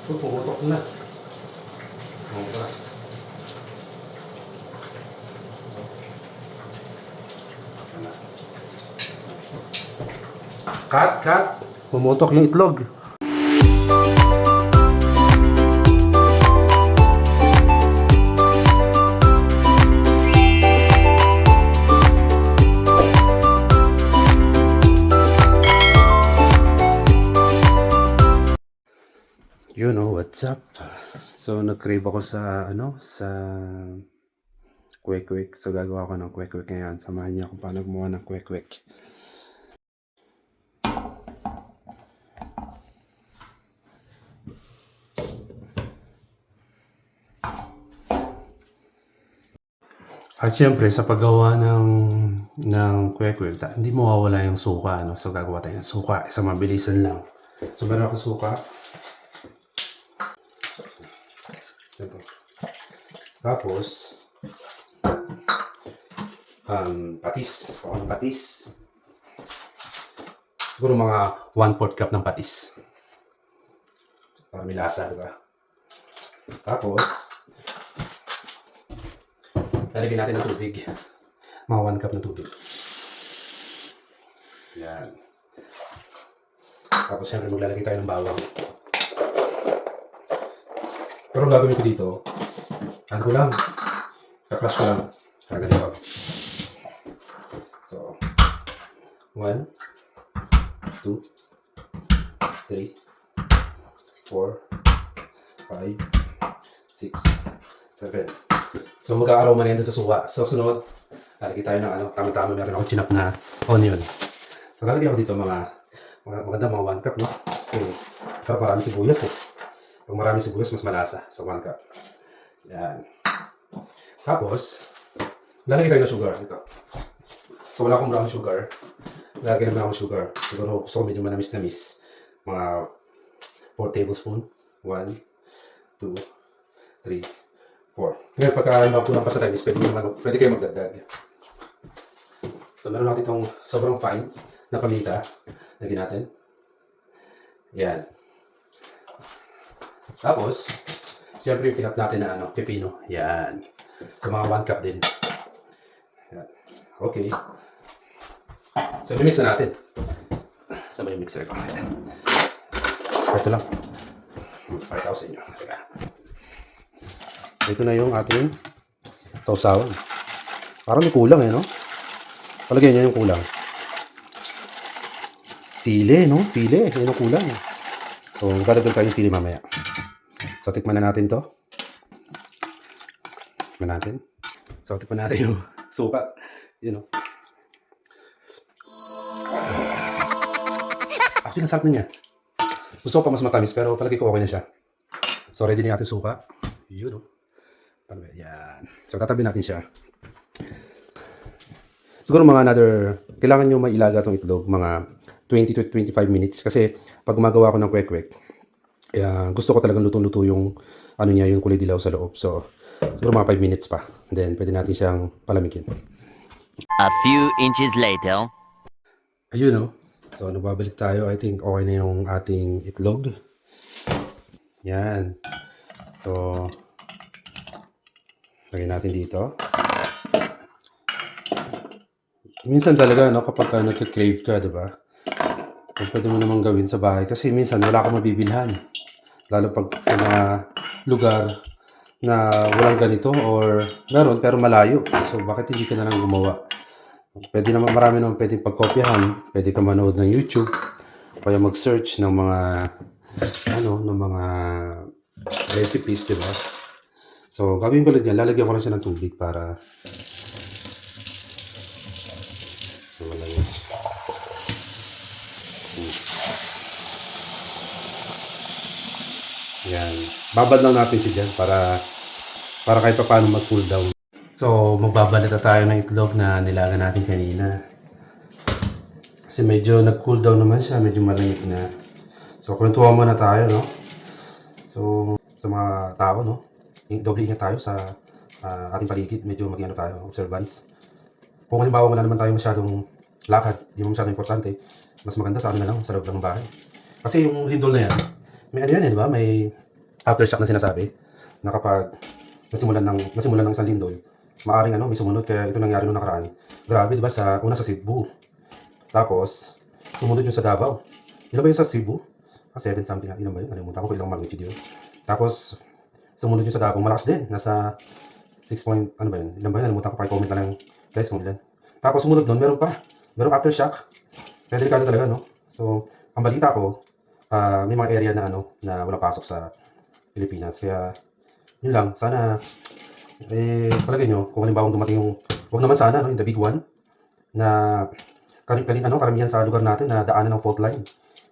Pumutok na. Cut! Pumutok yung itlog. You know what's up? So nag-crave ako sa sa kwek-kwek. So gagawa ko ng kwek-kwek ngayon. Samahan niyo ako paano gumawa ng kwek-kwek. At syempre sa paggawa ng kwek-kwek, hindi mawawala yung suka, no? So gagawa tayo ng suka. Isang mabilisan lang. So meron ako suka. Ito. Tapos, patis. O, patis. Siguro mga 1/4 cup ng patis. Para may lasa, diba? Tapos, lalagyan natin ng tubig. Mga 1 cup ng tubig. Yan. Tapos, syempre, maglalagay tayo ng bawang. Pero ang gagawin ko dito, ano ko lang, kakrush ko lang, kaya ganito. So, 1, 2, 3, 4, 5, 6, 7. So, mag-aaroma na yan doon sa suka. So, sunod, lalagay tayo ng tama-tama, meron akong chinap na onion. So, lalagay ako dito maganda mga 1 cup, no? Kasi, sarap marami sibuyas eh. Pag marami sibuyas, mas malasa sa 1 cup. Yan. Tapos, lalagay tayo ng sugar. Ito. So, wala akong brown sugar. Lalagay naman akong sugar. Siguro gusto ko medyo manamis-namis. Mga 4 tablespoon. 1, 2, 3, 4. Ngayon, pagka magkulang pa sa tamis, pwede kayo magdagdag. So, meron natin itong sobrang fine na paminta. Lagyan natin. Yan. Tapos, siyempre yung pinat natin na pepino. Yan. So, mga 1 cup din. Yan. Okay. So, mix na natin. Saan ba yung mixer ko? Yan. Ito lang. Pakita ko sa inyo. Ito na yung ating sausawan. Parang may kulang no? Palagyan niyo yung kulang. Sili, no? Sili. Yan yung kulang. So, magdadagdag tayo yung sili mamaya. So, tikman na natin to. Tikman natin. So, tikman natin yung suka. You know. Actually, nasarap na niya. Gusto ko pa mas matamis, pero palagi ko okay na siya. So, ready na natin suka. Yun, no. Yan. So, tatabi natin siya. Siguro mga kailangan nyo mailaga itong itlog, mga 20 to 25 minutes. Kasi, pag gumagawa ko ng kwek-kwek, gusto ko talagang lutong-luto yung yung kulay dilaw sa loob. So, siguro mga 5 minutes pa. Then, pwede natin siyang palamigin. A few inches later. Ayun, no? So, nagbabalik tayo. I think okay na yung ating itlog. Yan. So, lagyan natin dito. Minsan talaga, kapag nagka-crave ka, diba? Pwede mo namang gawin sa bahay. Kasi minsan, wala kang mabibilhan. Lalo pag sa mga lugar na walang ganito or meron pero malayo. So, bakit hindi ka na lang gumawa? Pwede naman, marami naman pwedeng pagkopyahan. Pwede ka manood ng YouTube. Kaya mag-search ng mga recipes, diba? So, gagawin ko lang dyan. Lalagyan ko lang siya ng tubig para yan. Babad lang natin siya dyan para kahit pa paano mag-cool down. So, magbabalat na tayo ng itlog na nilaga natin kanina. Kasi medyo nag-cool down naman siya. Medyo malamig na. So, kwentuhan muna tayo, no? So, sa mga tao, no? Doble ingat tayo sa ating paligid. Medyo mag-ano tayo, observance. Kung halimbawa wala naman tayo masyadong lakad, di mo masyadong importante, mas maganda sa amin na lang, sa loob ng bahay. Kasi yung lindol na yan, may ano yan, di ba? May aftershock na sinasabi na kapag nasimulan ng isang lindol, maaring may sumunod, kaya ito nangyari nung nakaraan. Grabe, di ba? Una sa Cebu. Tapos, sumunod yung sa Davao. Ilan ba yung sa Cebu? 7 something. Ilan ba yun? Nalimutan ko kung ilang magnitude yun. Tapos, sumunod yung sa Davao. Malakas din. Nasa 6 point, ano ba yun? Ilan ba yun? Nalimutan ko. Comment na lang guys kung ilan. Tapos, sumunod nun, meron pa. Merong aftershock. Kaya delikado talaga, no? So, ang balita ko, may mga area na na wala pasok sa Pilipinas. Kaya, yun lang. Sana, palagay nyo, kung halimbawa dumating yung, wag naman sana, no, yung the big one, na karamihan sa lugar natin na daanan ng fault line.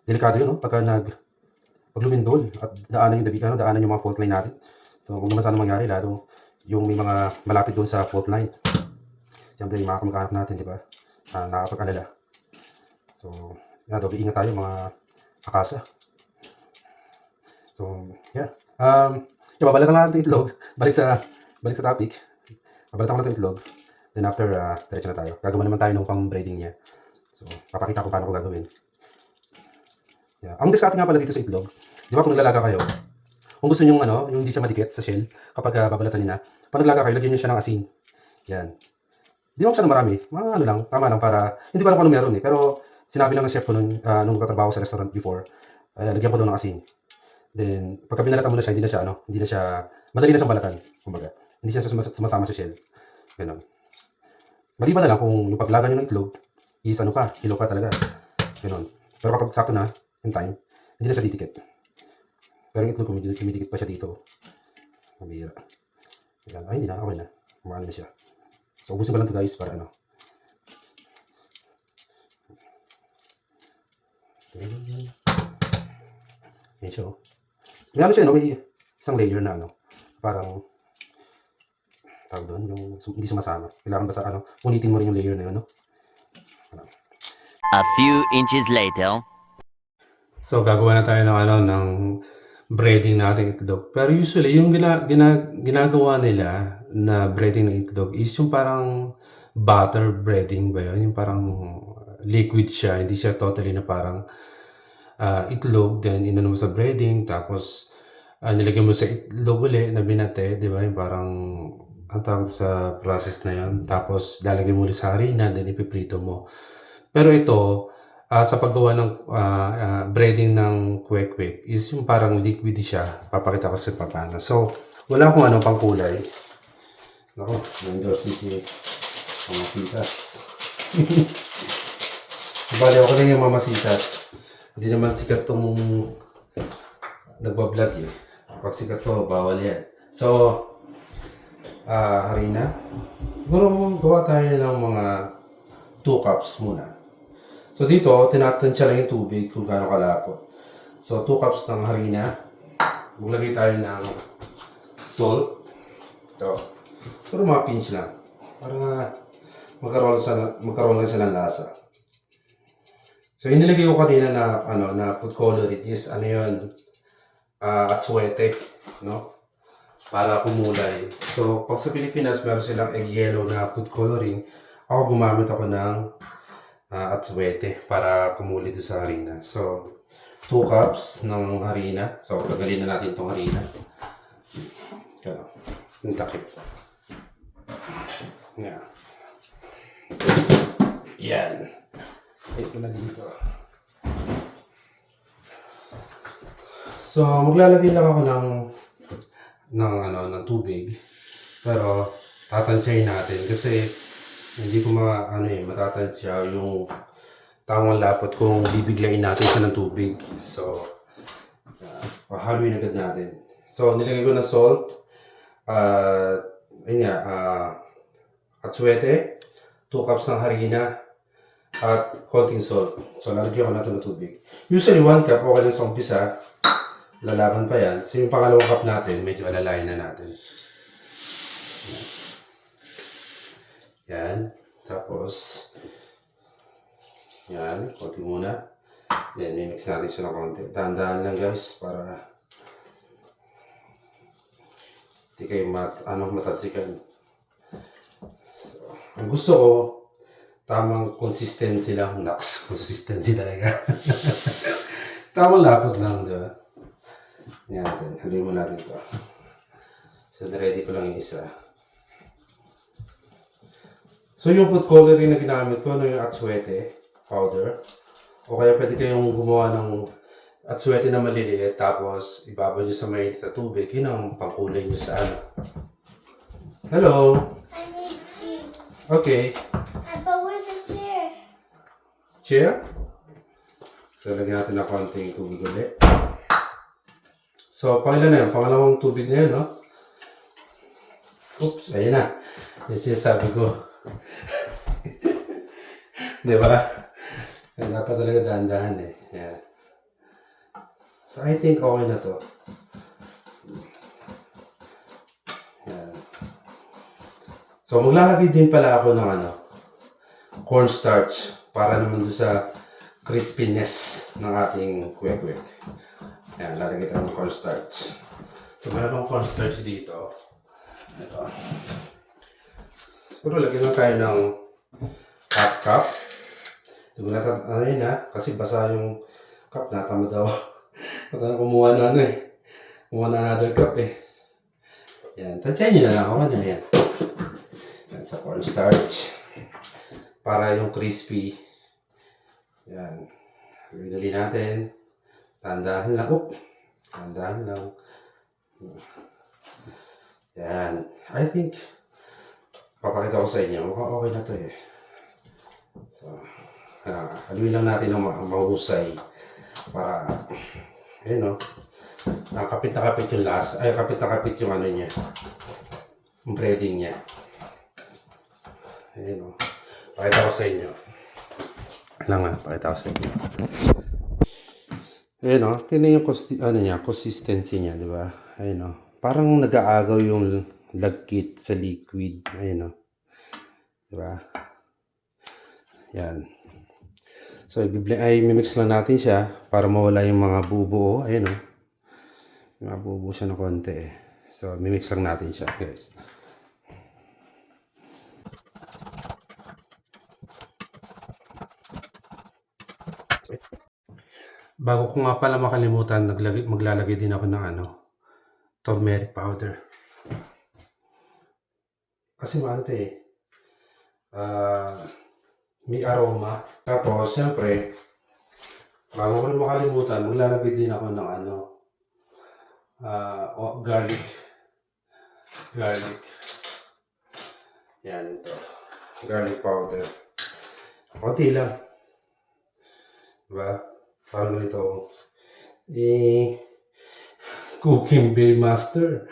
Delikado yun, no? Pag lumindol at daanan yung mga fault line natin. So, kung naman sana mangyari, lalo yung may mga malapit doon sa fault line. Siyempre, yung mga kamag-anak natin, di ba? Nakakapag-alala. So, doble ingat tayo mga akasa. So, yeah. Babalatan lang natin itlog. Balik sa topic. Babalatan ko natin itlog. Then after, diretso na tayo. Gagawa naman tayo ng pang-braiding niya. So, papakita ko paano ko gagawin. Yeah. Ang discarte nga pala dito sa itlog, di ba kung naglalaga kayo, kung gusto nyo yung hindi siya madikit sa shell, kapag babalatan nyo na, pag naglaga kayo, lagyan nyo siya ng asin. Yan. Di mo siya na marami. Mga lang, tama lang para, hindi ko alam kung ano meron pero sinabi lang ng chef ko nung katrabaho sa restaurant before, lagyan ko doon ng asin. Then, pagka binalatan mo na siya, hindi na siya, madali na siyang balatan, kumbaga. Hindi siya sumasama sa shell. Ganun. Maliban na lang kung yung paglaga nyo ng itlog, is kilo pa talaga. Ganun. Pero kapag sakto na, in time, hindi na siya titikit. Pero yung itlog, kumidikit pa siya dito. Mabira. Ay, hindi na, okay na. Kumaano na siya. So, ubusin ko lang ito guys, para Ayan siya, oh. May siya, may isang layer na parang tawag doon, yung hindi sumasama. Kailangan basta unitin mo rin yung layer na yun, no? A few inches later. So, gagawa na tayo ng breading nating itlog. Pero usually, yung ginagawa nila na breading ng itlog is yung parang butter breading ba yun? Yung parang liquid siya, hindi siya totally na parang itlog, then inano mo sa breading, tapos nilagyan mo sa itlog uli na binate, di ba? Yung parang, ang tawag sa process na yun. Tapos, lalagyan mo ulit sa harina, then ipiprito mo. Pero ito, sa paggawa ng breading ng kwek-kwek is yung parang liquid siya. Papakita ko sa paano. So, wala akong pang kulay. Ako, na-endorse si Mamasitas. Bali, ako lang yung Mamasitas. Hindi naman sikat tong nagbablog eh. Pag sikat to, bawal yan. So, harina. Siguro gawa tayo ng mga 2 cups muna. So dito, tinatansya lang yung tubig kung gaano kalapot. So 2 cups ng harina. Maglagay tayo ng salt. Ito. Pero mga pinch lang. Para magkaroon lang siya ng lasa. So yung nilagay ko kanina na food coloring is yun, atsuete, no? Para kumulay. So pag sa Pilipinas meron silang egg yellow na food coloring, ako gumamit ako ng atsuete para kumuli doon sa harina. So 2 cups ng harina. So tagalin na natin itong harina. Ito. Yung takip. Yan. Yan. Ito na dito. So, maglalagay lang ako ng tubig. Pero, tatansyahin natin kasi hindi ko matatansya yung tamang lapot kung bibiglayin natin siya ng tubig. So, haluin agad natin. So, nilagay ko na salt. Atsuete, 2 cups ng harina, at konting salt. So, lalagyan ko na ito ng tubig. Usually, 1 cup, okay lang sa umpisa. Lalaban pa yan. So, yung pangalawang cup natin, medyo alalayan na natin. Yan. Tapos, yan. Konti muna. Then, mimix natin siya ng konti. Dahan-dahan lang guys, para hindi kayo matalsikan. So, ang gusto ko, tamang consistency lang. Consistency talaga. Tamang lapot lang, di ba? Yan natin. Haluin mo natin ito. So, ready ko lang yung isa. So, yung food coloring na ginamit ko, yung atsuete powder. O kaya pwede kayong gumawa ng atsuete na maliliit, tapos ibabaw nyo sa mainit na tubig. Yun ang pangkulay nyo sa ano. Hello! I need tea. Okay. But where's the chair? Chair? So, lagyan natin ng konting tubig ulit. So, pangilan na yan? Pangalawang tubig na yan, no? Oops, ayun na. Yung sinasabi ko. Di ba? Dapat talaga dahan-dahan eh. Yan. So, I think okay na to. Yan. So, maglalagay din pala ako ng cornstarch para naman doon sa crispiness ng ating kwek-kwek. Yan, lalagay tayo ng cornstarch. So, meron akong cornstarch dito. Ito. Siguro lagyan lang tayo ng half cup. Siguro natin, yun kasi basa yung cup, natamad ako. Natamad kumuha na kumuha na another cup eh. Yan, tansyahin nyo na lang ako na yan. Yan sa cornstarch. Para yung crispy. Yan. Dali natin. Tandahan lang. Tandahan lang. Yan. I think, papakita ko sa inyo. Mukhang okay na to eh. So, haluin lang natin ng mahusay. Para, ayun o. Kapit na kapit yung lasa. Ay, kapit na kapit yung ano niya. Yung breading niya. Ayun o. Pakita ko sa inyo. Pakita ko sa inyo. Ayun o. Tingnan yung consistency niya, di ba? Ayun o. Parang nag-aagaw yung lagkit sa liquid. Ayun o. Di ba? Yan. So, mimix lang natin siya para mawala yung mga bubuo. Ayun o. Yung mga bubuo siya ng konti eh. So, mimix lang natin siya, guys. Bago ko nga pala makalimutan, maglalagay din ako ng turmeric powder. Kasi ano ito eh. May aroma. Tapos, siyempre, bago ko na makalimutan, maglalagay din ako ng garlic. Garlic. Yan ito. Garlic powder. Kunti lang. Diba? Parang ganito. Cooking Bay Master.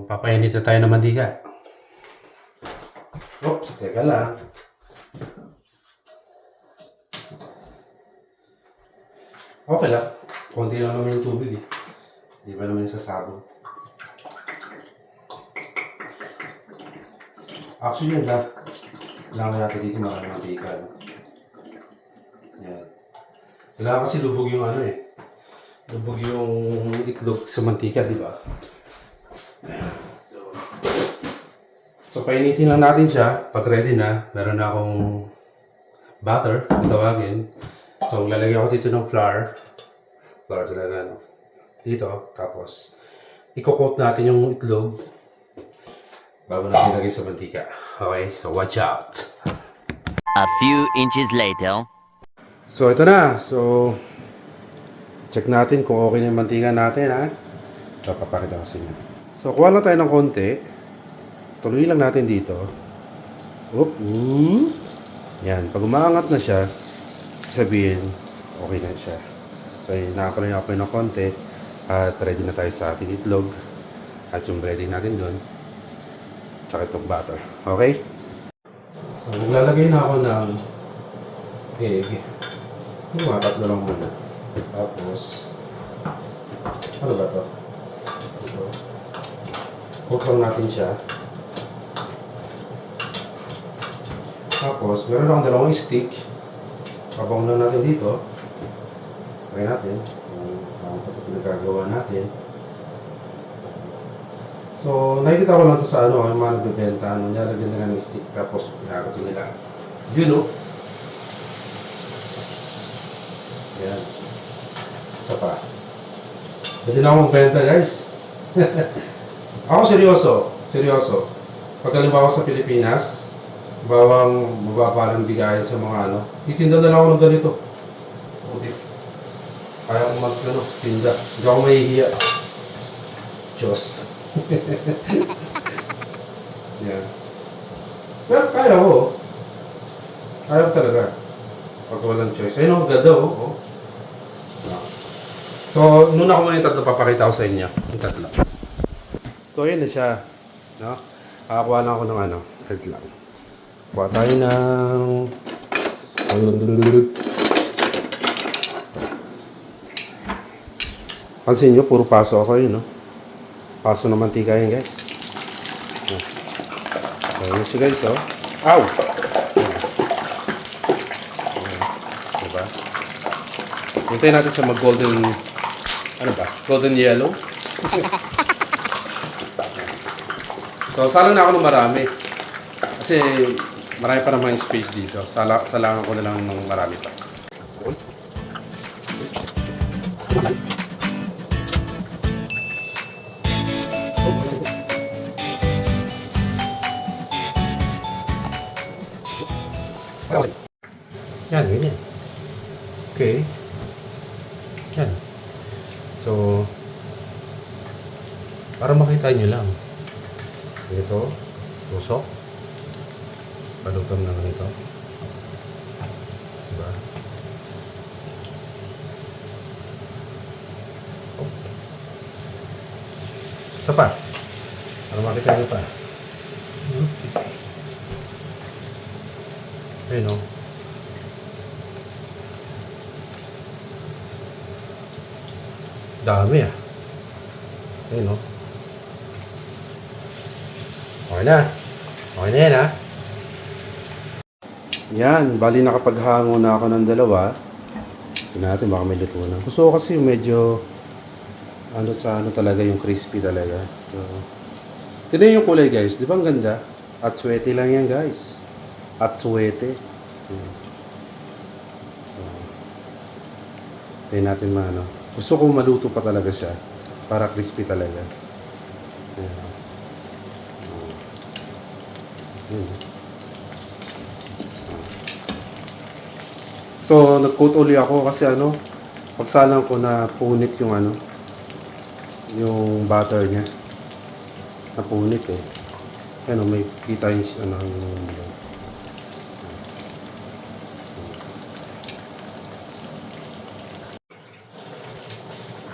Papainit na tayo ng mantika. Oops, teka lang. Okay lang. Konti lang naman yung tubig eh. Di ba naman yung sasabog? Actually, kailangan natin dito maraming mantika. Yan. Kailangan kasi lubog yung lubog yung itlog sa mantika, di ba? So, painitin lang natin siya. Pag ready na, meron na akong butter, kung tawagin. So, lalagyan ko dito ng flour. Flour talaga, dito. Tapos, i-coat natin yung itlog bago natin ilagay sa mantika. Okay, so watch out. A few inches later. So, ito na. So, check natin kung okay na yung mantika natin, ha? So, papakita ko sa inyo. So, kuha lang tayo ng konti. Tuloy lang natin dito. Yan. Pag umaangat na siya, sabihin, okay na siya. So, nakakaroon ako ng konti. At ready na tayo sa ating itlog. At yung breading natin doon. Tsaka itong butter. Okay? So, maglalagay na ako ng egg. Yung mga tatlo lang muna. Tapos, ano ba ito? Ito. Cook lang natin siya. Tapos, meron akong dalawang stick. Pabang na natin dito. Try natin. Ang pinagagawa natin. So, nakikita ko lang ito sa yung mga nagbibenta. Nilalagyan nila ng stick. Tapos, pinagato nila. Yun, no? Ayan. Isa pa. Pwede na akong magbenta, guys. Ako seryoso. Seryoso. Pag halimbawa sa Pilipinas, bawang mababa ng bigayan sa mga ano, titinda na lang ako ng ganito. Okay. Kaya ko tinda. Hindi ako mahihiya. Diyos. Yan. Pero kaya ko. Kaya ko talaga. Pag walang choice. Ayun, ang ganda oh. So, nuna ko muna yung tatlo, papakita ko sa inyo. Yung tatlo. So, yun na siya. No? Kakakuha na ako ng ano. Head lang. Kuha tayo ng... Pansin nyo, puro paso ako yun, no? Paso na mantika yun, guys. Ayan siya, guys, oh. Ow! Diba? Hintayin natin siya mag-golden... Ano ba? Golden yellow? So, salo na ako ng marami. Kasi marami pa naman yung space dito. Salangan ko na lang ng marami pa. Yan, ganyan. Okay. Yan. So, para makita nyo lang. Ito, tusok. Palutom na lang ito. Diba? Oh. Isa pa. Para makita nyo pa. Ayun o. Dami ah. Ayun o. Okay na. Okay na yan ha. Yan. Bali nakapaghango na ako ng dalawa. Tignan natin baka may luto na. Gusto ko kasi medyo ano sa ano talaga yung crispy talaga. So, tignan yung kulay guys. Di ba ang ganda? At swete lang yan guys. At swete. Tignan natin maano. Gusto ko maluto pa talaga siya. Para crispy talaga. Ayan. So, nag-coat uli ako kasi ano, pagsalang ko na punit yung ano, yung butter niya. Napunit eh. Ano, may kita yung ano, yung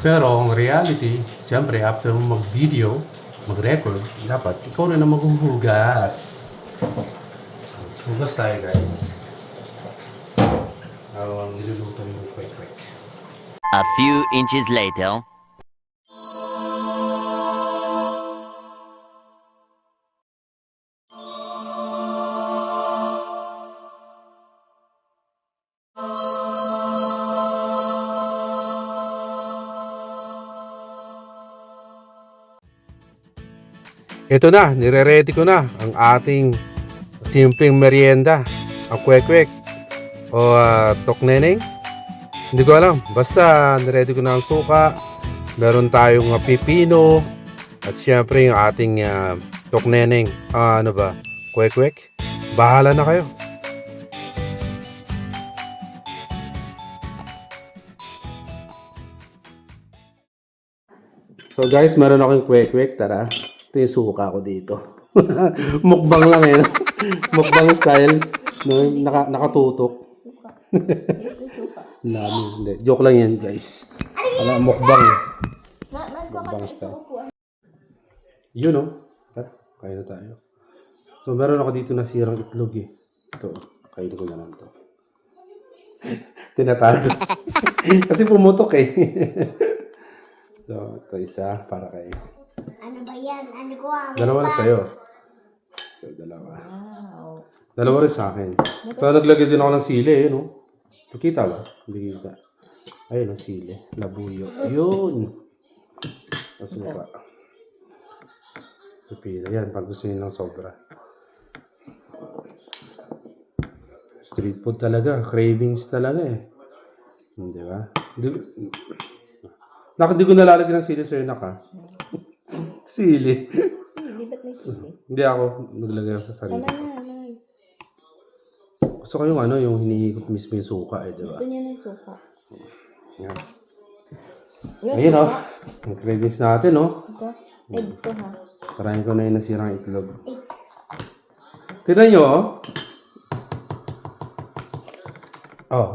pero ang reality, siyempre after mo mag-video, mag-record, dapat ikaw na maghuhugas. Hugas tayo guys. Ang niluluto yung quick. A few inches later. Ito na, nire-ready ko na ang ating simpleng merienda, ang kwek-kwek o tokneneng. Hindi ko alam, basta nire-ready ko na ang suka, meron tayong pipino, at syempre yung ating tokneneng, ano ba, kwek-kwek. Bahala na kayo. So guys, meron akong kwek-kwek, tara. Ito yung suka ko dito. Mukbang lang eh. Mukbang style. No, nakatutok. Lami. Hindi. Joke lang yan guys. Wala, mukbang. Mukbang style. Yun o. Kaya na tayo. So meron ako dito na sirang itlog eh. Ito. Kainin ko na lang ito. Tinatago. Kasi pumutok eh. So ito isa para kay... Ano ba yan? Ano ko ang Dalawa na sa'yo. So, dalawa. Wow. Dalawa rin sa akin. So, naglagay din ako ng sili, eh, no? Nakita ba? Hindi kita. Ayun, ang sili. Labuyo. Yun! Tapos mukha. Pipila. Yan, pag gusto nyo ng sobra. Street food talaga. Cravings talaga eh. Di ba? Di ko nalalagyan ng sili, sir, ha? Sili. Sili, ba't may sili? Hindi ako naglagay sa sarili. Tama na, Nay. Gusto ko yung yung hinihigop mismo yung suka, di ba? Gusto niya ng suka. Yan. Yung Ayun, suka. Ang cravings natin, Ito. Egg to, ha? Tarayin ko na yung nasirang itlog. Tignan nyo,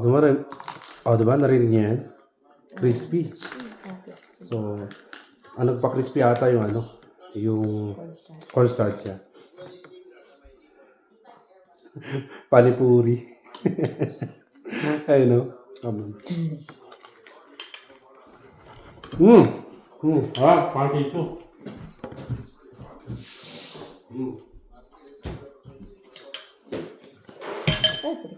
dumarin. Diba? Narinig niyo yan? Crispy. So, nagpa-crispy ata yung yung cornstarch siya. Panipuri. Ayun, no? Pantiso. Ay, pwede.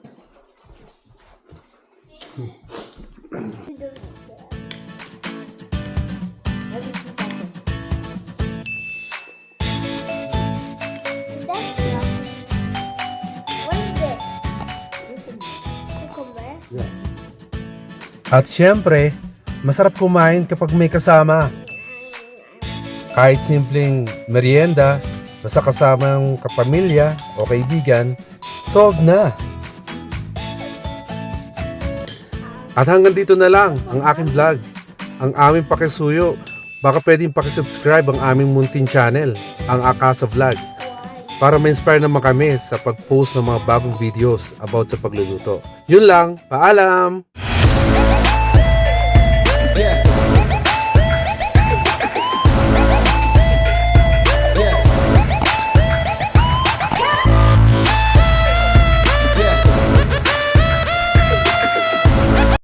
That's not. What is this? Cucumber? At syempre, masarap kumain kapag may kasama. Kahit simpleng merienda, basta kasama ang kapamilya o kaibigan, solved na. At hanggang dito na lang ang aking vlog, ang aming pakisuyo. Baka pwedeng pakisubscribe ang aming munting channel, ang Akasa Vlog, para ma-inspire naman kami sa pag-post ng mga bagong videos about sa pagluluto. Yun lang, paalam!